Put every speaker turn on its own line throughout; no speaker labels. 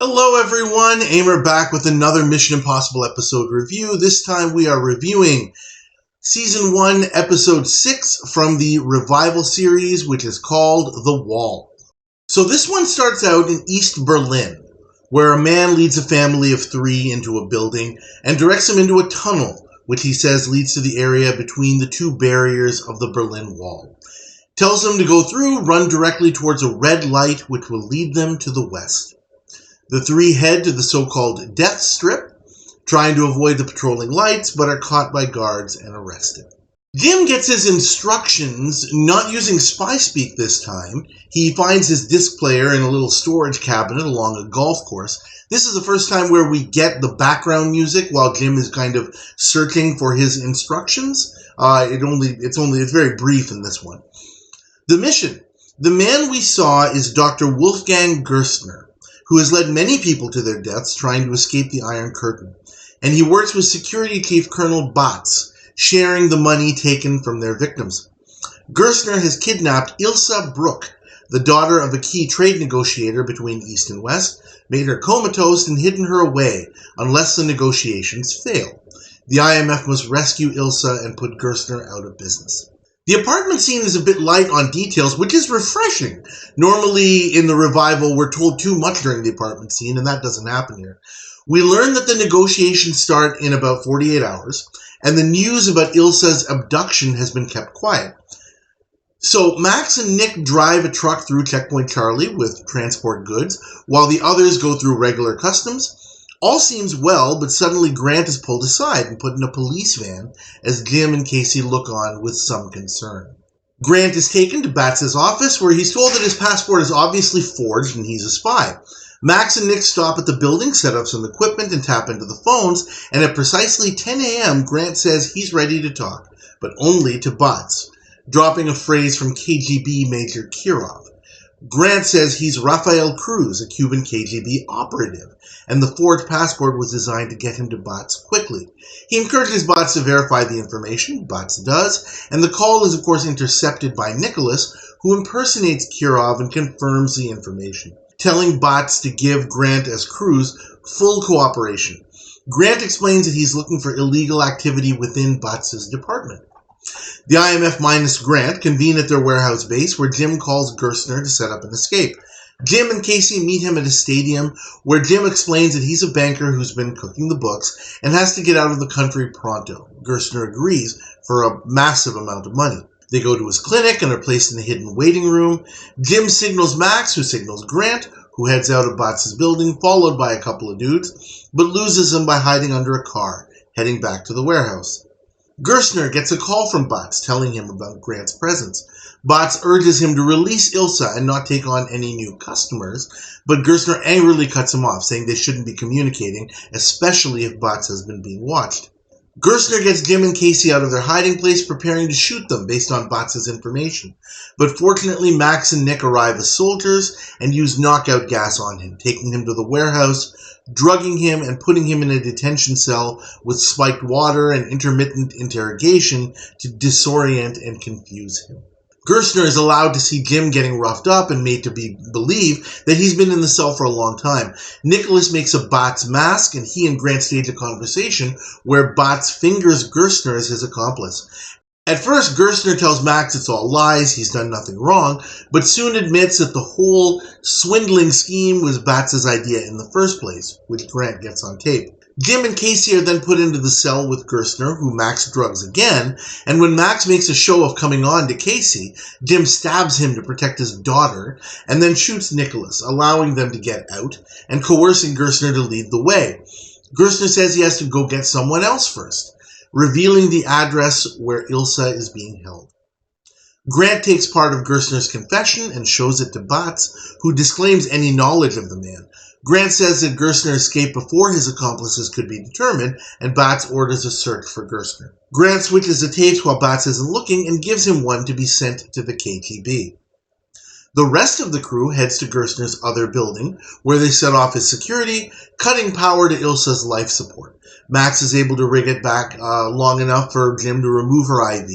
Hello everyone, Aimer back with another Mission Impossible episode review. This time we are reviewing Season 1, Episode 6 from the Revival series, which is called The Wall. So this one starts out in East Berlin, where a man leads a family of 3 into a building and directs them into a tunnel, which he says leads to the area between the 2 barriers of the Berlin Wall. Tells them to go through, run directly towards a red light, which will lead them to the west. The 3 head to the so-called Death Strip, trying to avoid the patrolling lights, but are caught by guards and arrested. Jim gets his instructions, not using spy speak this time. He finds his disc player in a little storage cabinet along a golf course. This is the first time where we get the background music while Jim is kind of searching for his instructions. It's very brief in this one. The mission. The man we saw is Dr. Wolfgang Gerstner, who has led many people to their deaths trying to escape the Iron Curtain. And he works with Security Chief Colonel Batz, sharing the money taken from their victims. Gerstner has kidnapped Ilsa Bruck, the daughter of a key trade negotiator between East and West, made her comatose and hidden her away unless the negotiations fail. The IMF must rescue Ilsa and put Gerstner out of business. The apartment scene is a bit light on details, which is refreshing. Normally, in the Revival, we're told too much during the apartment scene, and that doesn't happen here. We learn that the negotiations start in about 48 hours, and the news about Ilsa's abduction has been kept quiet. So, Max and Nick drive a truck through Checkpoint Charlie with transport goods, while the others go through regular customs. All seems well, but suddenly Grant is pulled aside and put in a police van as Jim and Casey look on with some concern. Grant is taken to Batz's office, where he's told that his passport is obviously forged and he's a spy. Max and Nick stop at the building, set up some equipment, and tap into the phones, and at precisely 10 a.m., Grant says he's ready to talk, but only to Batz, dropping a phrase from KGB Major Kirov. Grant says he's Rafael Cruz, a Cuban KGB operative, and the forged passport was designed to get him to Batz quickly. He encourages Batz to verify the information. Batz does, and the call is of course intercepted by Nicholas, who impersonates Kirov and confirms the information, telling Batz to give Grant as Cruz full cooperation. Grant explains that he's looking for illegal activity within Batz's department. The IMF minus Grant convene at their warehouse base, where Jim calls Gerstner to set up an escape. Jim and Casey meet him at a stadium, where Jim explains that he's a banker who's been cooking the books and has to get out of the country pronto. Gerstner agrees for a massive amount of money. They go to his clinic and are placed in a hidden waiting room. Jim signals Max, who signals Grant, who heads out of Batz's building, followed by a couple of dudes, but loses them by hiding under a car, heading back to the warehouse. Gerstner gets a call from Batz telling him about Grant's presence. Batz urges him to release Ilsa and not take on any new customers, but Gerstner angrily cuts him off, saying they shouldn't be communicating, especially if Batz has been being watched. Gerstner gets Jim and Casey out of their hiding place, preparing to shoot them based on Batz's information. But fortunately, Max and Nick arrive as soldiers and use knockout gas on him, taking him to the warehouse, drugging him and putting him in a detention cell with spiked water and intermittent interrogation to disorient and confuse him. Gerstner is allowed to see Jim getting roughed up and made to believe that he's been in the cell for a long time. Nicholas makes a Batz mask, and he and Grant stage a conversation where Batz fingers Gerstner as his accomplice. At first, Gerstner tells Max it's all lies, he's done nothing wrong, but soon admits that the whole swindling scheme was Batz's idea in the first place, which Grant gets on tape. Jim and Casey are then put into the cell with Gerstner, who Max drugs again, and when Max makes a show of coming on to Casey, Jim stabs him to protect his daughter, and then shoots Nicholas, allowing them to get out, and coercing Gerstner to lead the way. Gerstner says he has to go get someone else first, revealing the address where Ilsa is being held. Grant takes part of Gerstner's confession and shows it to Batz, who disclaims any knowledge of the man. Grant says that Gerstner escaped before his accomplices could be determined, and Batz orders a search for Gerstner. Grant switches the tapes while Batz isn't looking and gives him one to be sent to the KGB. The rest of the crew heads to Gerstner's other building, where they set off his security, cutting power to Ilsa's life support. Max is able to rig it back long enough for Jim to remove her IV,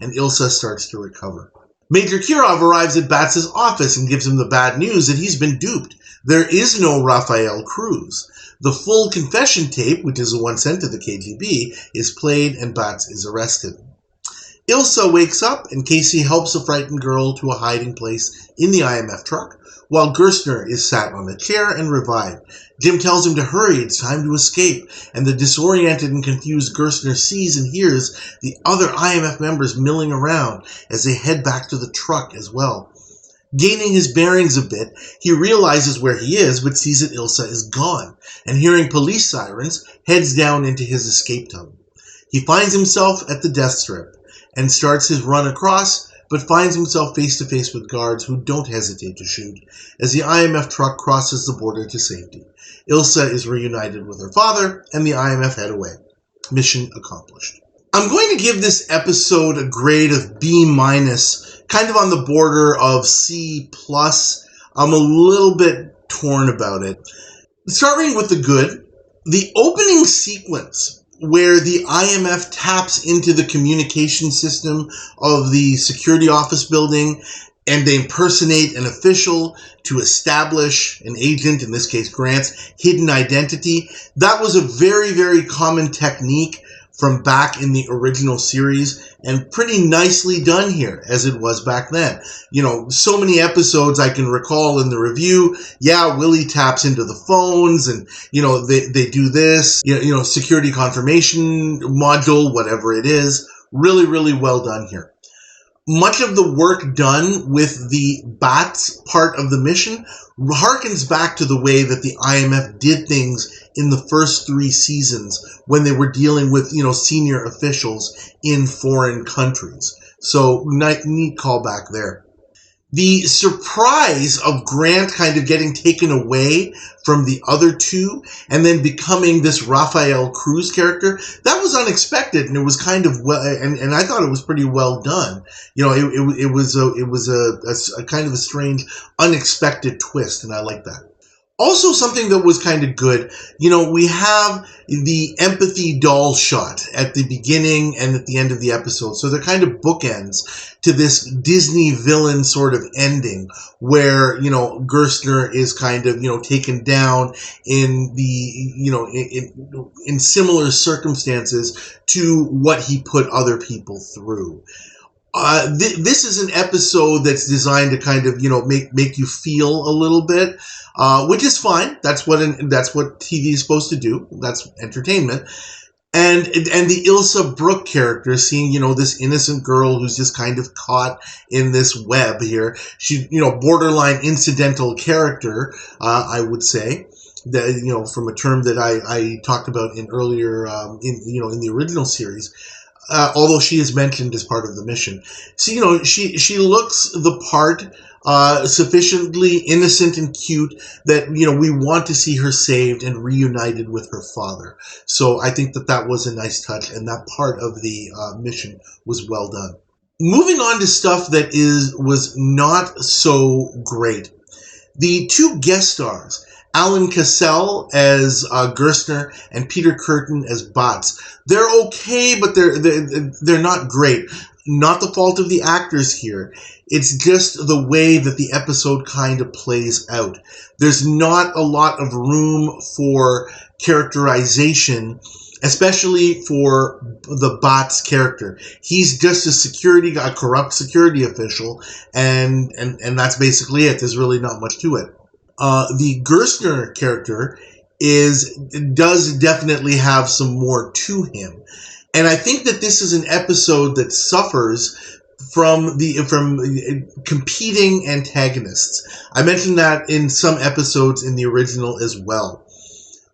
and Ilsa starts to recover. Major Kirov arrives at Batz's office and gives him the bad news that he's been duped. There is no Rafael Cruz. The full confession tape, which is the one sent to the KGB, is played and Bats is arrested. Ilsa wakes up and Casey helps the frightened girl to a hiding place in the IMF truck, while Gerstner is sat on a chair and revived. Jim tells him to hurry, it's time to escape, and the disoriented and confused Gerstner sees and hears the other IMF members milling around as they head back to the truck as well. Gaining his bearings a bit, he realizes where he is, but sees that Ilsa is gone, and hearing police sirens, heads down into his escape tub. He finds himself at the death strip, and starts his run across, but finds himself face-to-face with guards who don't hesitate to shoot as the IMF truck crosses the border to safety. Ilsa is reunited with her father, and the IMF head away. Mission accomplished. I'm going to give this episode a grade of B-, kind of on the border of C+. I'm a little bit torn about it. Starting with the good, the opening sequence where the IMF taps into the communication system of the security office building and they impersonate an official to establish an agent, in this case Grant's, hidden identity. That was a very, very common technique from back in the original series, and pretty nicely done here, as it was back then. You know, so many episodes I can recall in the review, yeah, Willie taps into the phones, and, you know, they do this, you know, security confirmation module, whatever it is. Really, really well done here. Much of the work done with the Bats part of the mission harkens back to the way that the IMF did things in the first 3 seasons when they were dealing with, you know, senior officials in foreign countries. So, neat callback there. The surprise of Grant kind of getting taken away from the other two and then becoming this Rafael Cruz character, that was unexpected, and it was kind of well, and I thought it was pretty well done. You know, it was a kind of a strange, unexpected twist, and I like that. Also, something that was kind of good, you know, we have the empathy doll shot at the beginning and at the end of the episode. So they're kind of bookends to this Disney villain sort of ending where, you know, Gerstner is kind of, you know, taken down in the, you know, in similar circumstances to what he put other people through. This is an episode that's designed to kind of, you know, make you feel a little bit, which is fine. That's what TV is supposed to do. That's entertainment. And the Ilsa Brooke character, seeing, you know, this innocent girl who's just kind of caught in this web here. She, you know, borderline incidental character, I would say. That, you know, from a term that I talked about in earlier, in the original series. Although she is mentioned as part of the mission. So, you know, she looks the part, sufficiently innocent and cute that, you know, we want to see her saved and reunited with her father. So I think that was a nice touch, and that part of the mission was well done. Moving on to stuff that was not so great. The 2 guest stars, Alan Cassell as Gerstner and Peter Curtin as Bats. They're okay, but they're not great. Not the fault of the actors here. It's just the way that the episode kind of plays out. There's not a lot of room for characterization, especially for the Bats character. He's just a security guy, a corrupt security official, and that's basically it. There's really not much to it. The Gerstner character does definitely have some more to him. And I think that this is an episode that suffers from competing antagonists. I mentioned that in some episodes in the original as well.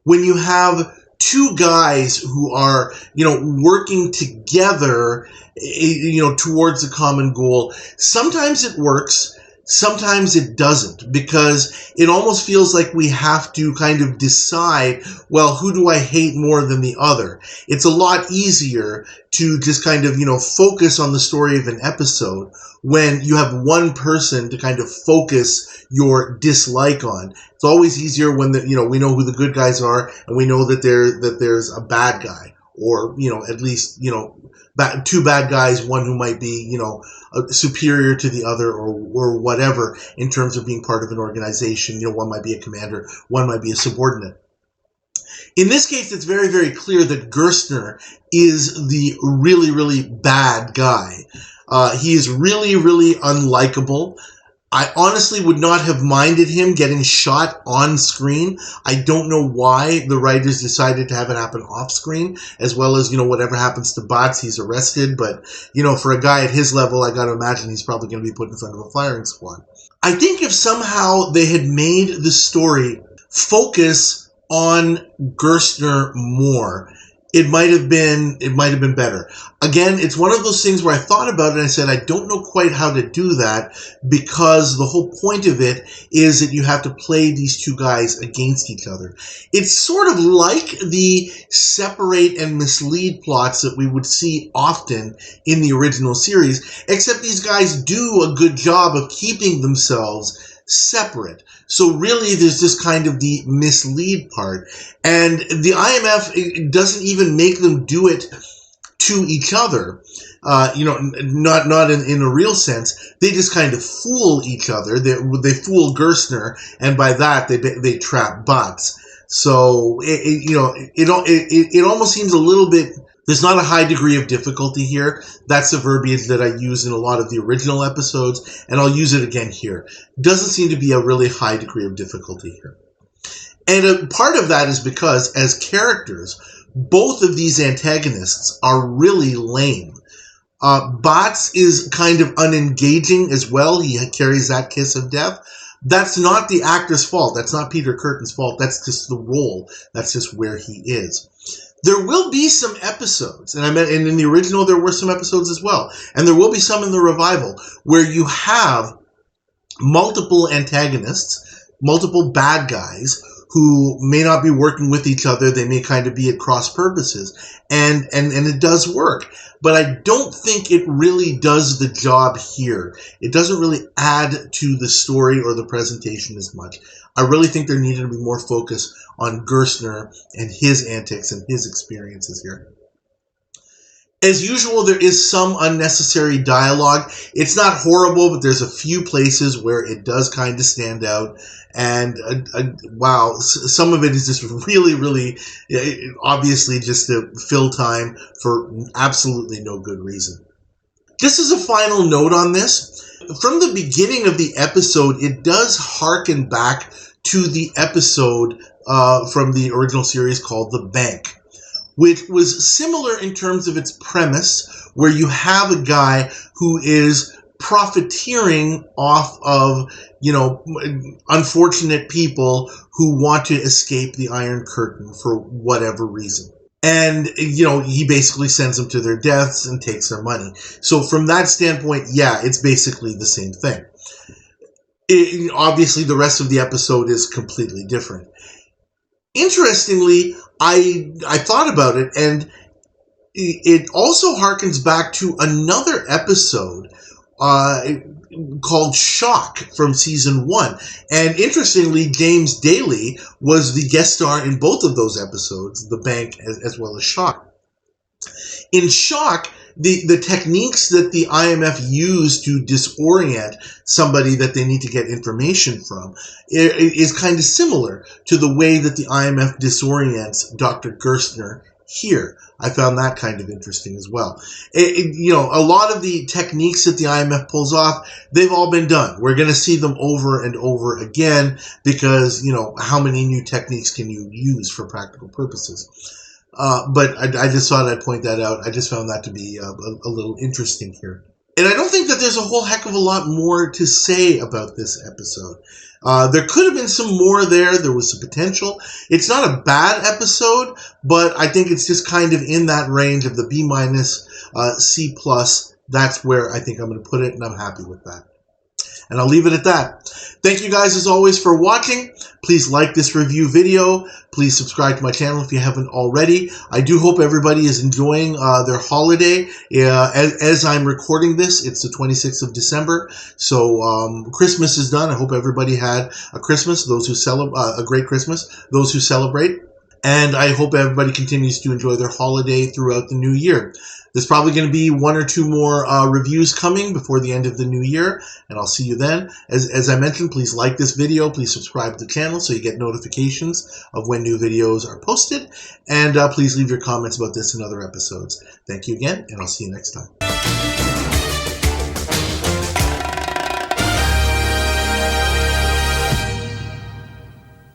When you have 2 guys who are, you know, working together, you know, towards a common goal, sometimes it works. Sometimes it doesn't, because it almost feels like we have to kind of decide, well, who do I hate more than the other? It's a lot easier to just kind of, you know, focus on the story of an episode when you have one person to kind of focus your dislike on. It's always easier when we know who the good guys are and we know that there's a bad guy, or, you know, at least, you know, two bad guys, one who might be, you know, superior to the other or whatever in terms of being part of an organization. You know, one might be a commander, one might be a subordinate. In this case, it's very, very clear that Gerstner is the really, really bad guy. He is really, really unlikable. I honestly would not have minded him getting shot on screen. I don't know why the writers decided to have it happen off screen, as well as, you know, whatever happens to Bots, he's arrested. But, you know, for a guy at his level, I got to imagine he's probably going to be put in front of a firing squad. I think if somehow they had made the story focus on Gerstner more, it might have been better. Again, it's one of those things where I thought about it and I said, I don't know quite how to do that, because the whole point of it is that you have to play these two guys against each other. It's sort of like the separate and mislead plots that we would see often in the original series, except these guys do a good job of keeping themselves separate. So really, there's just kind of the mislead part. And the IMF doesn't even make them do it to each other, you know, not in a real sense. They just kind of fool each other. They fool Gerstner, and by that, they trap Bots. So, you know, it almost seems a little bit... There's not a high degree of difficulty here. That's the verbiage that I use in a lot of the original episodes, and I'll use it again here. Doesn't seem to be a really high degree of difficulty here. And a part of that is because, as characters, both of these antagonists are really lame. Bots is kind of unengaging as well. He carries that kiss of death. That's not the actor's fault. That's not Peter Curtin's fault. That's just the role. That's just where he is. There will be some episodes, and in the original there were some episodes as well, and there will be some in the revival, where you have multiple antagonists, multiple bad guys, who may not be working with each other. They may kind of be at cross purposes, and it does work. But I don't think it really does the job here. It doesn't really add to the story or the presentation as much. I really think there needed to be more focus on Gerstner and his antics and his experiences here. As usual, there is some unnecessary dialogue. It's not horrible, but there's a few places where it does kind of stand out. And wow, some of it is just really, really obviously just to fill time for absolutely no good reason. Just as a final note on this, from the beginning of the episode, it does harken back to the episode from the original series called The Bank, which was similar in terms of its premise, where you have a guy who is profiteering off of, you know, unfortunate people who want to escape the Iron Curtain for whatever reason. And, you know, he basically sends them to their deaths and takes their money. So from that standpoint, yeah, it's basically the same thing. Obviously, the rest of the episode is completely different. Interestingly, I thought about it, and it also harkens back to another episode called Shock from season 1. And interestingly, James Daly was the guest star in both of those episodes, The Bank as well as Shock. In Shock, the techniques that the IMF use to disorient somebody that they need to get information from is kind of similar to the way that the IMF disorients Dr. Gerstner here. I found that kind of interesting as well. You know, a lot of the techniques that the IMF pulls off, they've all been done. We're going to see them over and over again because, you know, how many new techniques can you use for practical purposes? But I just thought I'd point that out. I just found that to be a little interesting here. And I don't think that there's a whole heck of a lot more to say about this episode. There could have been some more there. There was some potential. It's not a bad episode, but I think it's just kind of in that range of the B-, C+. That's where I think I'm going to put it, and I'm happy with that. And I'll leave it at that. Thank you guys, as always, for watching. Please like this review video. Please subscribe to my channel if you haven't already. I do hope everybody is enjoying their holiday. As I'm recording this, it's the 26th of December. So Christmas is done. I hope everybody had a Christmas, those who celebrate a great Christmas, those who celebrate. And I hope everybody continues to enjoy their holiday throughout the new year. There's probably going to be 1 or 2 more reviews coming before the end of the new year, and I'll see you then. As I mentioned, please like this video, please subscribe to the channel so you get notifications of when new videos are posted, and please leave your comments about this and other episodes. Thank you again, and I'll see you next time.